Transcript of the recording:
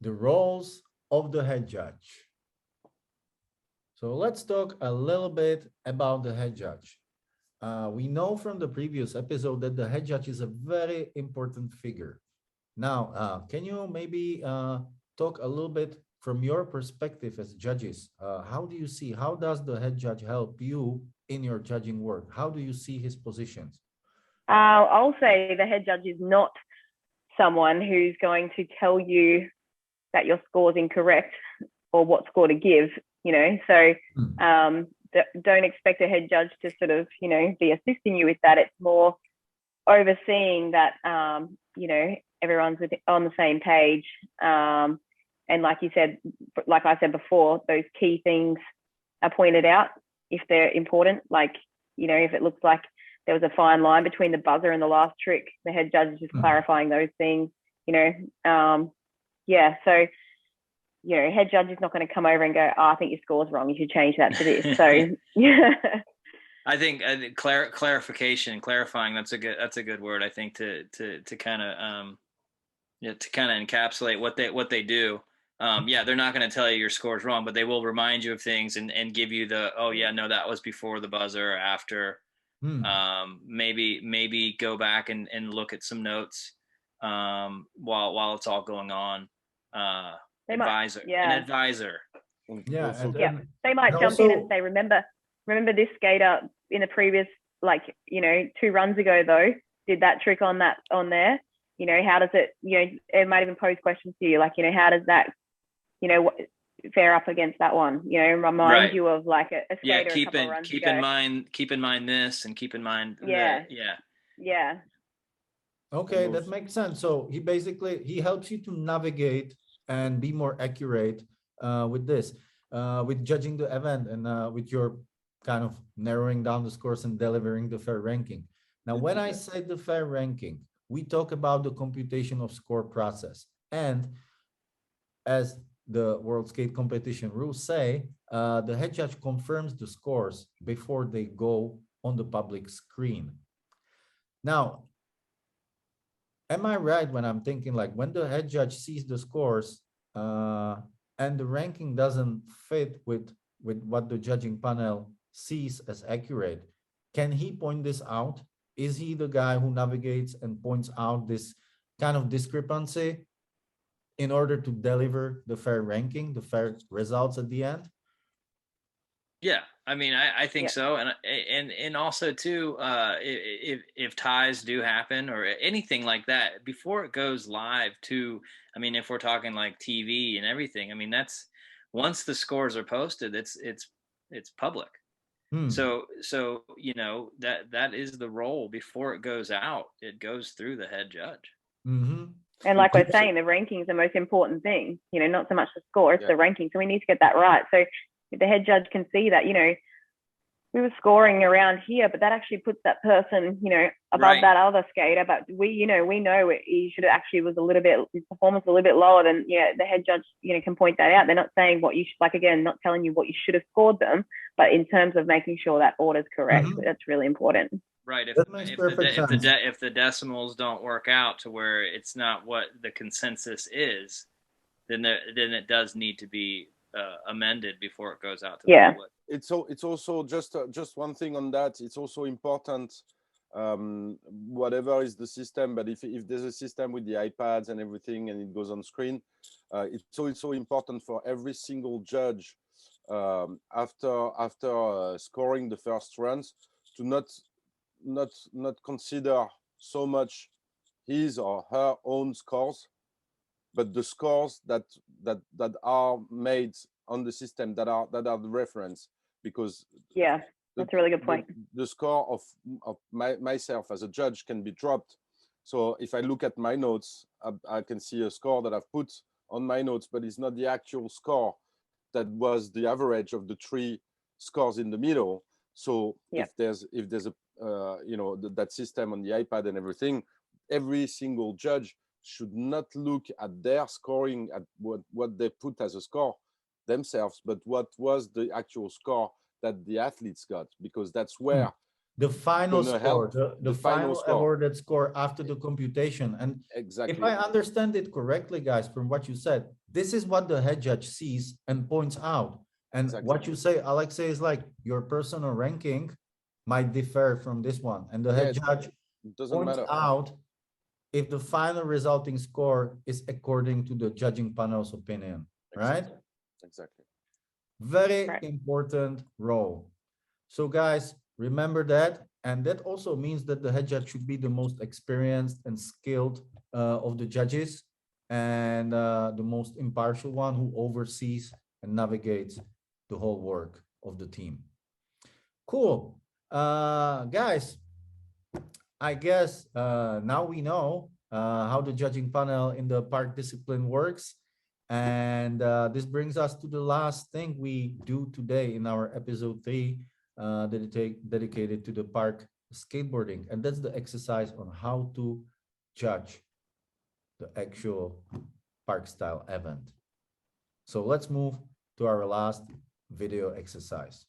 The roles of the head judge. So let's talk a little bit about the head judge. We know from the previous episode that the head judge is a very important figure. Now, can you maybe talk a little bit from your perspective as judges? How do you see, how does the head judge help you in your judging work? How do you see his positions? I'll say the head judge is not someone who's going to tell you that your score is incorrect or what score to give, So Hmm. don't expect a head judge to sort of, be assisting you with that. It's more overseeing that, everyone's on the same page. And like you said, like I said before, those key things are pointed out if they're important. Like, if it looks like there was a fine line between the buzzer and the last trick, the head judge is just Hmm. clarifying those things, yeah. So, head judge is not going to come over and go, oh, I think your score's wrong. You should change that to this. So, yeah. I think clarification, clarifying. That's a good word. I think to kind of to kind of encapsulate what they do. Yeah, they're not going to tell you your score is wrong, but they will remind you of things and give you the, oh yeah, no, that was before the buzzer or after. Hmm. Maybe go back and look at some notes while it's all going on. They might, Advisor, an yeah. advisor. And Yeah, also, Yeah. They and might jump in and also, say, remember this skater in the previous, 2 runs ago, though, did that trick on there. How does it, it might even pose questions to you, like, how does that, fare up against that one, remind Right. you of like a Yeah, skater a couple of runs keep ago. in mind this, and keep in mind Yeah. yeah. Yeah. okay, and that also, makes sense. So he basically he helps you to navigate and be more accurate with this, with judging the event and with your kind of narrowing down the scores and delivering the fair ranking. Now, when I yeah. say the fair ranking, we talk about the computation of score process. And as the World Skate Competition rules say, the head judge confirms the scores before they go on the public screen. Now, am I right when I'm thinking like when the head judge sees the scores and the ranking doesn't fit with what the judging panel sees as accurate, can he point this out? Is he the guy who navigates and points out this kind of discrepancy in order to deliver the fair ranking, the fair results at the end? Yeah, I mean, I think Yeah. so, and also too, if ties do happen or anything like that before it goes live to, I mean, if we're talking like TV and everything, I mean, that's once the scores are posted, it's public. Hmm. So that is the role before it goes out. It goes through the head judge. Mm-hmm. And like we're saying, the ranking is the most important thing, not so much the score, it's Yeah. the ranking. So we need to get that right. So if the head judge can see that, we were scoring around here, but that actually puts that person, above Right. that other skater. But we know he should actually was a little bit, his performance a little bit lower than, the head judge, can point that out. They're not saying what you should, like, again, not telling you what you should have scored them, but in terms of making sure that order's correct, Mm-hmm. that's really important. Right. That makes perfect sense. If the decimals don't work out to where it's not what the consensus is, then it does need to be amended before it goes out to the Yeah. public. It's also just one thing on that. It's also important, whatever is the system, but if there's a system with the iPads and everything and it goes on screen, it's also important for every single judge, after scoring the first runs, to not consider so much his or her own scores, but the scores that are made on the system, that are the reference, because Yeah. the, That's a really good point. the score of myself as a judge can be dropped. So if I look at my notes, I can see a score that I've put on my notes, but it's not the actual score that was the average of the 3 scores in the middle. So Yeah. if there's a that system on the iPad and everything, every single judge should not look at their scoring, at what they put as a score themselves, but what was the actual score that the athletes got, because that's Hmm. where the final gonna score, help the the final final score. awarded score after the computation. And if Exactly. I understand it correctly, guys, from what you said, this is what the head judge sees and points out. And Exactly. what you say, Alexei, is like your personal ranking might differ from this one. And the head Yeah, judge it doesn't points matter. out if the final resulting score is according to the judging panel's opinion, right? Exactly. Very Right. important role. So guys, remember that. And that also means that the head judge should be the most experienced and skilled of the judges, and the most impartial one who oversees and navigates the whole work of the team. Cool. Guys, I guess now we know how the judging panel in the park discipline works. And this brings us to the last thing we do today in our episode 3, dedicated to the park skateboarding. And that's the exercise on how to judge the actual park style event. So let's move to our last video exercise.